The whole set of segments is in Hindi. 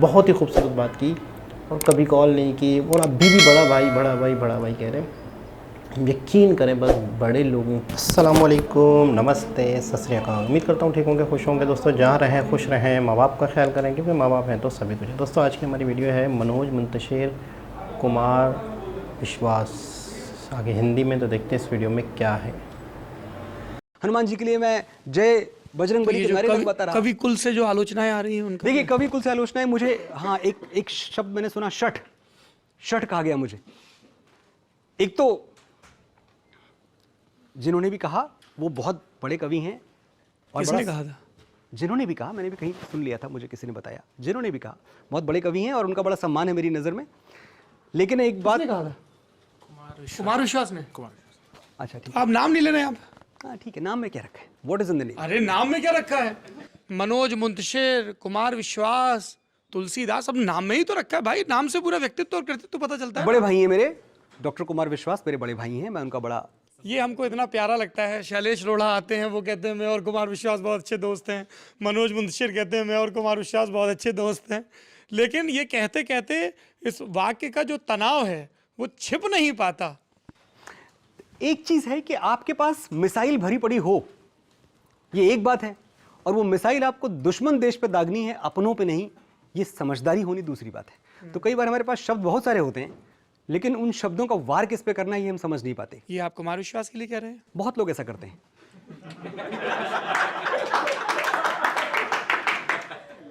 बहुत ही खूबसूरत बात की और कभी कॉल नहीं की, और अभी भी बड़ा भाई बड़ा भाई बड़ा भाई कह रहे हैं। यकीन करें बस बड़े लोगों। अस्सलाम वालेकुम, नमस्ते, सत श्री अकाल। उम्मीद करता हूँ ठीक होंगे, खुश होंगे दोस्तों। जहाँ रहें खुश रहें, माँ बाप का ख्याल करें, क्योंकि माँ बाप हैं तो सभी कुछ है। दोस्तों आज की हमारी वीडियो है मनोज मुंतशिर कुमार विश्वास। आगे हिंदी में तो देखते हैं इस वीडियो में क्या है। हनुमान जी के लिए मैं जय बजरंगबली के नारे लगवाता रहा। कवि कुल से जो आलोचनाएं आ रही हैं उनका देखिए, कवि कुल से आलोचनाएं मुझे, हाँ, एक शब्द मैंने सुना, शठ शठ कहा गया मुझे। एक तो जिन्होंने भी कहा वो बहुत बड़े कवि हैं, और किसने कहा था? जिन्होंने भी कहा, मैंने भी कहीं सुन लिया था, मुझे किसी ने बताया, जिन्होंने भी कहा बहुत बड़े कवि हैं और उनका बड़ा सम्मान है मेरी नज़र में। लेकिन एक बात कहा था कुमार विश्वास ने। अच्छा ठीक है, आप नाम नहीं ले रहे हैं आप? हाँ ठीक है, नाम में क्या रखा है, what is in the name? अरे नाम में क्या रखा है? मनोज मुंतशिर कुमार विश्वास तुलसीदास, अब नाम में ही तो रखा है भाई। नाम से पूरा व्यक्तित्व और कृतित्व पता चलता है। बड़े भाई हैं मेरे, डॉक्टर कुमार विश्वास मेरे बड़े भाई हैं, मैं उनका बड़ा। ये हमको इतना प्यारा लगता है। शैलेश लोढ़ा आते हैं, वो कहते हैं मैं और कुमार विश्वास बहुत अच्छे दोस्त हैं। मनोज मुंतशिर कहते हैं मैं और कुमार विश्वास बहुत अच्छे दोस्त हैं। लेकिन ये कहते कहते इस वाक्य का जो तनाव है वो छिप नहीं पाता। एक चीज है कि आपके पास मिसाइल भरी पड़ी हो, ये एक बात है, और वो मिसाइल आपको दुश्मन देश पे दागनी है, अपनों पे नहीं, ये समझदारी होनी दूसरी बात है। तो कई बार हमारे पास शब्द बहुत सारे होते हैं, लेकिन उन शब्दों का वार किस पे करना है ये हम समझ नहीं पाते। ये आप कुमार विश्वास के लिए कह रहे हैं? बहुत लोग ऐसा करते हैं।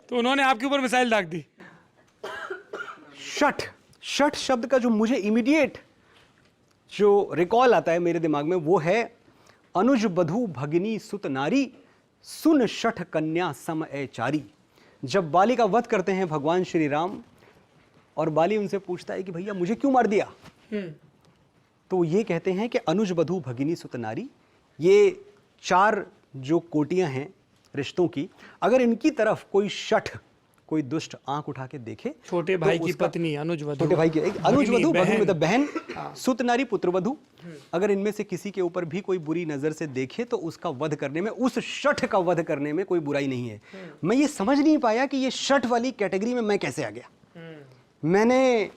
तो उन्होंने आपके ऊपर मिसाइल दाग दी। शठ शठ शब्द का जो मुझे इमीडिएट जो रिकॉल आता है मेरे दिमाग में वो है अनुज बधू भगिनी सुत नारी, सुन शठ कन्या सम चारी। जब बाली का वध करते हैं भगवान श्री राम, और बाली उनसे पूछता है कि भैया मुझे क्यों मार दिया, तो ये कहते हैं कि अनुज बधू भगिनी सुत नारी, ये चार जो कोटियां हैं रिश्तों की, अगर इनकी तरफ कोई शठ, कोई दुष्ट आंख उठा के देखे, छोटे भाई की पत्नी अनुज वधू, छोटे भाई की अनुज वधू, बहन, मतलब बहन, सुत नारी पुत्र वधू, अगर इनमें से किसी के ऊपर भी कोई बुरी नजर से देखे तो उसका वध करने में, उस शठ का वध करने में कोई बुराई नहीं है। मैं ये समझ नहीं पाया कि ये शठ वाली कैटेगरी में मैं कैसे आ गया। मैंने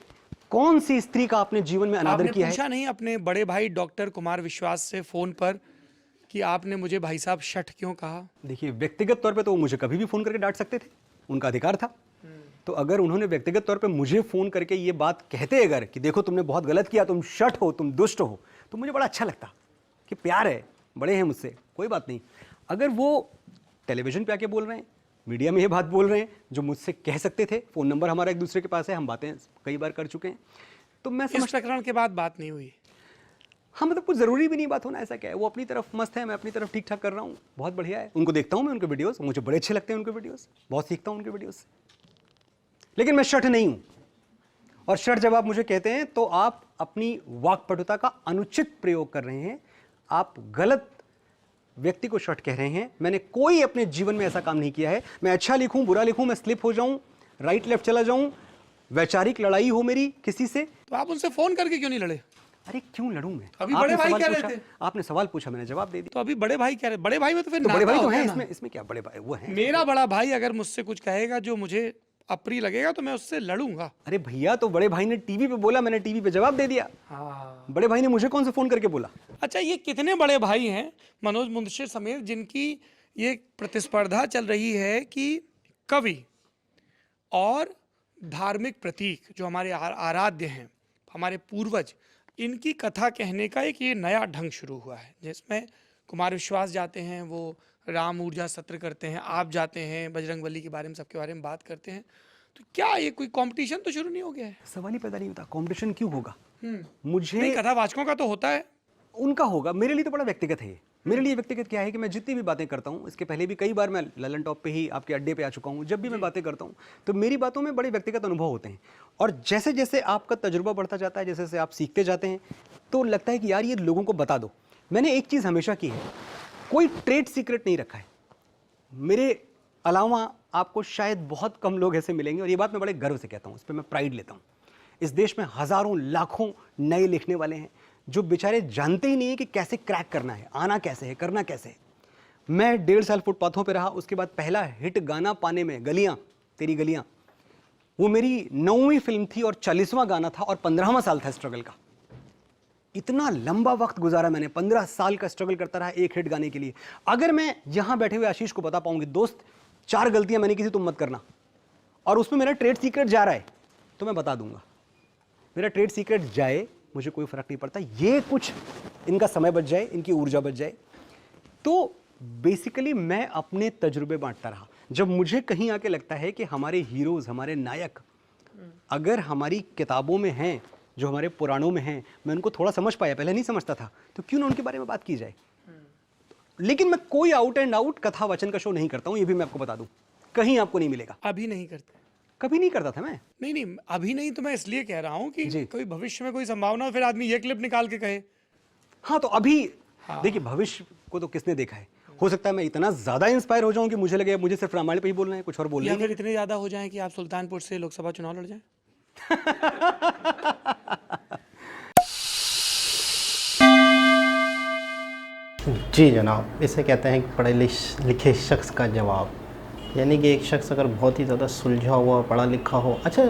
कौन सी स्त्री का अपने जीवन में अनादर किया है? पूछा नहीं अपने बड़े भाई डॉक्टर कुमार विश्वास से फोन पर कि आपने मुझे भाई साहब शठ क्यों कहा? देखिए, व्यक्तिगत तौर पे तो वो मुझे कभी भी फोन करके डांट सकते थे, उनका अधिकार था। तो अगर उन्होंने व्यक्तिगत तौर पे मुझे फोन करके ये बात कहते अगर कि देखो तुमने बहुत गलत किया, तुम शठ हो, तुम दुष्ट हो, तो मुझे बड़ा अच्छा लगता कि प्यार है, बड़े हैं मुझसे, कोई बात नहीं। अगर वो टेलीविजन पे आके बोल रहे हैं, मीडिया में ये बात बोल रहे हैं जो मुझसे कह सकते थे, फोन नंबर हमारा एक दूसरे के पास है, हम बातें कई बार कर चुके हैं, तो मैं इस प्रकरण के बाद बात नहीं हुई। हाँ, मतलब कुछ जरूरी भी नहीं बात होना, ऐसा क्या है, वो अपनी तरफ मस्त है, मैं अपनी तरफ ठीक ठाक कर रहा हूँ, बहुत बढ़िया है। उनको देखता हूँ मैं, उनके वीडियोस मुझे बड़े अच्छे लगते हैं, उनके वीडियोस बहुत सीखता हूँ उनके वीडियोस से। लेकिन मैं शठ नहीं हूँ, और शठ जब आप मुझे कहते हैं तो आप अपनी वाक्पटुता का अनुचित प्रयोग कर रहे हैं, आप गलत व्यक्ति को शठ कह रहे हैं। मैंने कोई अपने जीवन में ऐसा काम नहीं किया है। मैं अच्छा लिखूं, बुरा लिखूं, मैं स्लिप हो जाऊं, राइट लेफ्ट चला जाऊं, वैचारिक लड़ाई हो मेरी किसी से, तो आप उनसे फोन करके क्यों नहीं लड़े? अरे क्यों लड़ूं मैं? अभी बड़े भाई कह रहे थे। आपने सवाल पूछा, मैंने जवाब दे दिया। तो अभी बड़े भाई कह रहे, बड़े भाई में तो फिर तो बड़े भाई नाता तो हो हैं गया ना। इसमें क्या बड़े भाई वो हैं? मेरा बड़ा भाई अगर मुझसे कुछ कहेगा जो मुझे अप्रिय लगेगा तो मैं उससे लड़ूंगा। अरे भैया, तो बड़े भाई ने टीवी पे बोला, मैंने टीवी पे जवाब दे दिया। हाँ। बड़े भाई ने मुझे कौन से फोन करके बोला? अच्छा, ये कितने बड़े भाई हैं मनोज मुंतशिर समेत जिनकी ये प्रतिस्पर्धा चल रही है कि कवि और धार्मिक प्रतीक जो हमारे आराध्य हैं, हमारे पूर्वज, इनकी कथा कहने का एक ये नया ढंग शुरू हुआ है, जिसमें कुमार विश्वास जाते हैं, वो राम ऊर्जा सत्र करते हैं, आप जाते हैं बजरंगबली के बारे में, सबके बारे में बात करते हैं। तो क्या ये कोई कंपटीशन तो शुरू नहीं हो गया है? सवाल ही पैदा नहीं होता, कंपटीशन क्यों होगा? नहीं, मुझे कथावाचकों का तो होता है। उनका होगा, मेरे लिए तो बड़ा व्यक्तिगत है ये। मेरे लिए व्यक्तिगत क्या है कि मैं जितनी भी बातें करता हूँ, इसके पहले भी कई बार मैं ललन टॉप पे ही आपके अड्डे पे आ चुका हूँ, जब भी मैं बातें करता हूँ तो मेरी बातों में बड़े व्यक्तिगत अनुभव होते हैं, और जैसे जैसे आपका तजुर्बा बढ़ता जाता है, जैसे जैसे आप सीखते जाते हैं, तो लगता है कि यार ये लोगों को बता दो। मैंने एक चीज़ हमेशा की है, कोई ट्रेड सीक्रेट नहीं रखा है। मेरे अलावा आपको शायद बहुत कम लोग ऐसे मिलेंगे, और ये बात मैं बड़े गर्व से कहता हूँ, इस पर मैं प्राइड लेता हूँ। इस देश में हज़ारों लाखों नए लिखने वाले हैं जो बेचारे जानते ही नहीं है कि कैसे क्रैक करना है, आना कैसे है, करना कैसे है। मैं 1.5 साल फुटपाथों पे रहा, उसके बाद पहला हिट गाना पाने में गलियां तेरी गलियां, वो मेरी 9वीं फिल्म थी और 40वां गाना था और 15वां साल था स्ट्रगल का। इतना लंबा वक्त गुजारा मैंने, 15 साल का स्ट्रगल करता रहा एक हिट गाने के लिए। अगर मैं यहां बैठे हुए आशीष को बता पाऊंगी दोस्त 4 गलतियां मैंने की थी, तुम मत करना, और उसमें मेरा ट्रेड सीक्रेट जा रहा है, तो मैं बता दूंगा। मेरा ट्रेड सीक्रेट जाए, मुझे कोई फर्क नहीं पड़ता, ये कुछ इनका समय बच जाए, इनकी ऊर्जा बच जाए। तो बेसिकली मैं अपने तजुर्बे बांटता रहा। जब मुझे कहीं आके लगता है कि हमारे हीरोज, हमारे नायक अगर हमारी किताबों में हैं, जो हमारे पुराणों में हैं, मैं उनको थोड़ा समझ पाया, पहले नहीं समझता था, तो क्यों ना उनके बारे में बात की जाए। लेकिन मैं कोई आउट एंड आउट कथा वचन का शो नहीं करता हूं, ये भी मैं आपको बता दूं, कहीं आपको नहीं मिलेगा। अभी नहीं करते? कभी नहीं करता था मैं। नहीं नहीं, अभी नहीं तो मैं इसलिए कह रहा हूँ कि जी। कोई भविष्य में कोई संभावना हो, फिर आदमी ये क्लिप निकाल के कहे। हाँ, तो अभी देखिए, भविष्य को तो किसने देखा है। हो सकता है मैं इतना ज्यादा इंस्पायर हो जाऊं कि मुझे लगे मुझे सिर्फ रामायण पे ही बोलना है, कुछ और बोलना या ही फिर इतने ज्यादा हो जाए कि आप सुल्तानपुर से लोकसभा चुनाव लड़ जाएं। जी जनाब, इसे कहते हैं कि पढ़े लिखे शख्स का जवाब। यानी कि एक शख्स अगर बहुत ही ज़्यादा सुलझा हुआ, पढ़ा लिखा हो, अच्छा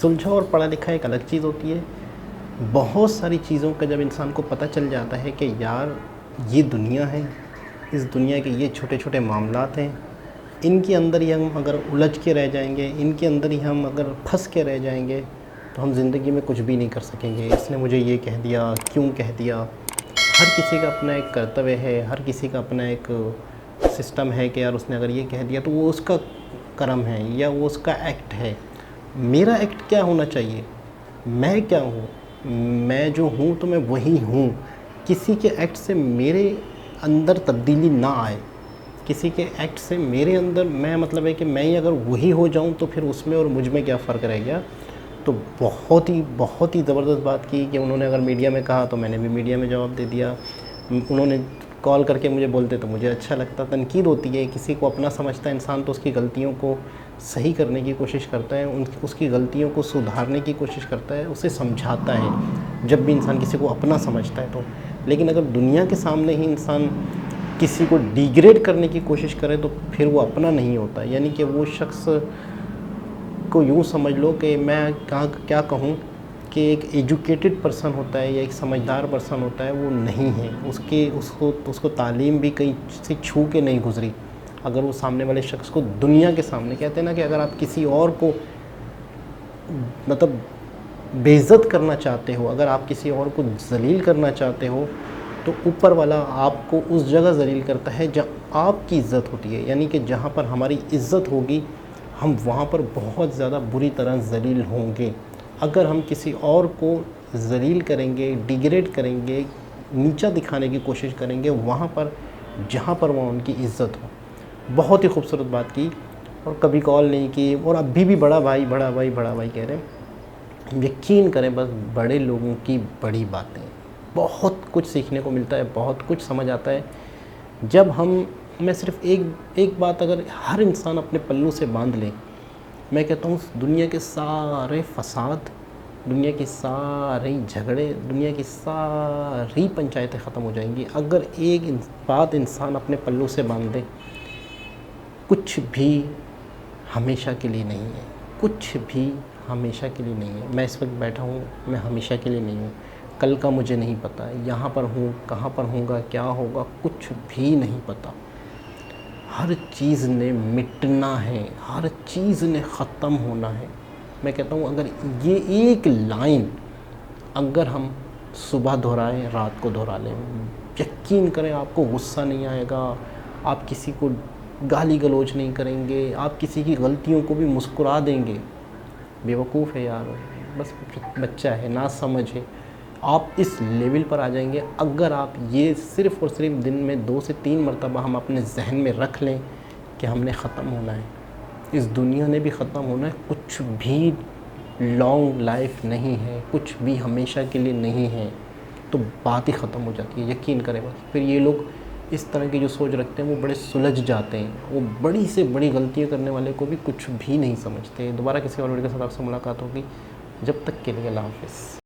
सुलझा और पढ़ा लिखा एक अलग चीज़ होती है। बहुत सारी चीज़ों का जब इंसान को पता चल जाता है कि यार ये दुनिया है, इस दुनिया के ये छोटे छोटे मामलात हैं, इनके अंदर ही हम अगर उलझ के रह जाएंगे, इनके अंदर ही हम अगर फंस के रह जाएंगे, तो हम ज़िंदगी में कुछ भी नहीं कर सकेंगे। इसने मुझे ये कह दिया, क्यों कह दिया। हर किसी का अपना एक कर्तव्य है, हर किसी का अपना एक सिस्टम है कि यार उसने अगर ये कह दिया तो वो उसका कर्म है या वो उसका एक्ट है। मेरा एक्ट क्या होना चाहिए, मैं क्या हूँ, मैं जो हूँ तो मैं वही हूँ। किसी के एक्ट से मेरे अंदर तब्दीली ना आए, किसी के एक्ट से मेरे अंदर, मैं मतलब है कि मैं ही अगर वही हो जाऊँ तो फिर उसमें और मुझ में क्या फ़र्क रह गया। तो बहुत ही ज़बरदस्त बात की कि उन्होंने अगर मीडिया में कहा तो मैंने भी मीडिया में जवाब दे दिया। उन्होंने कॉल करके मुझे बोलते तो मुझे अच्छा लगता। तनकीद होती है, किसी को अपना समझता है इंसान तो उसकी गलतियों को सही करने की कोशिश करता है, उसकी गलतियों को सुधारने की कोशिश करता है, उसे समझाता है जब भी इंसान किसी को अपना समझता है तो। लेकिन अगर दुनिया के सामने ही इंसान किसी को डिग्रेड करने की कोशिश करे तो फिर वो अपना नहीं होता। यानी कि वो शख्स को यूँ समझ लो कि मैं क्या कहूँ कि एक एजुकेटेड पर्सन होता है या एक समझदार पर्सन होता है, वो नहीं है। उसको तालीम भी कहीं से छू के नहीं गुजरी। अगर वो सामने वाले शख्स को दुनिया के सामने, कहते हैं ना कि अगर आप किसी और को मतलब बेइज्जत करना चाहते हो, अगर आप किसी और को जलील करना चाहते हो, तो ऊपर वाला आपको उस जगह जलील करता है जहाँ आपकी इज़्ज़त होती है। यानी कि जहाँ पर हमारी इज़्ज़त होगी हम वहाँ पर बहुत ज़्यादा बुरी तरह जलील होंगे। अगर हम किसी और को जलील करेंगे, डिग्रेड करेंगे, नीचा दिखाने की कोशिश करेंगे वहाँ पर जहाँ पर वहाँ उनकी इज़्ज़त हो। बहुत ही खूबसूरत बात की और कभी कॉल नहीं की, और अभी भी बड़ा भाई कह रहे हैं। यकीन करें, बस बड़े लोगों की बड़ी बातें, बहुत कुछ सीखने को मिलता है, बहुत कुछ समझ आता है जब मैं सिर्फ एक बात अगर हर इंसान अपने पल्लू से बांध ले, मैं कहता हूँ दुनिया के सारे फसाद, दुनिया के सारे झगड़े, दुनिया की सारी पंचायतें ख़त्म हो जाएंगी अगर एक बात इंसान अपने पल्लू से बांध दे। कुछ भी हमेशा के लिए नहीं है, कुछ भी हमेशा के लिए नहीं है। मैं इस वक्त बैठा हूँ, मैं हमेशा के लिए नहीं हूँ। कल का मुझे नहीं पता, यहाँ पर हूँ, कहाँ पर होगा, क्या होगा, कुछ भी नहीं पता। हर चीज़ ने मिटना है, हर चीज़ ने ख़त्म होना है। मैं कहता हूँ अगर ये एक लाइन अगर हम सुबह दोहराएं, रात को दोहरा लें, यकीन करें आपको गुस्सा नहीं आएगा, आप किसी को गाली गलौज नहीं करेंगे, आप किसी की गलतियों को भी मुस्कुरा देंगे। बेवकूफ़ है यार, बस बच्चा है, ना समझ है। आप इस लेवल पर आ जाएंगे अगर आप ये सिर्फ़ और सिर्फ दिन में 2 से 3 मरतबा हम अपने जहन में रख लें कि हमने ख़त्म होना है, इस दुनिया ने भी ख़त्म होना है। कुछ भी लॉन्ग लाइफ नहीं है, कुछ भी हमेशा के लिए नहीं है, तो बात ही ख़त्म हो जाती है। यकीन करें बस। फिर ये लोग इस तरह की जो सोच रखते हैं वो बड़े सुलझ जाते हैं, वो बड़ी से बड़ी गलतियाँ करने वाले को भी कुछ भी नहीं समझते। दोबारा किसी और वीडियो के साथ आपसे मुलाकात होगी, जब तक के लिए अल्लाह हाफ़िज़।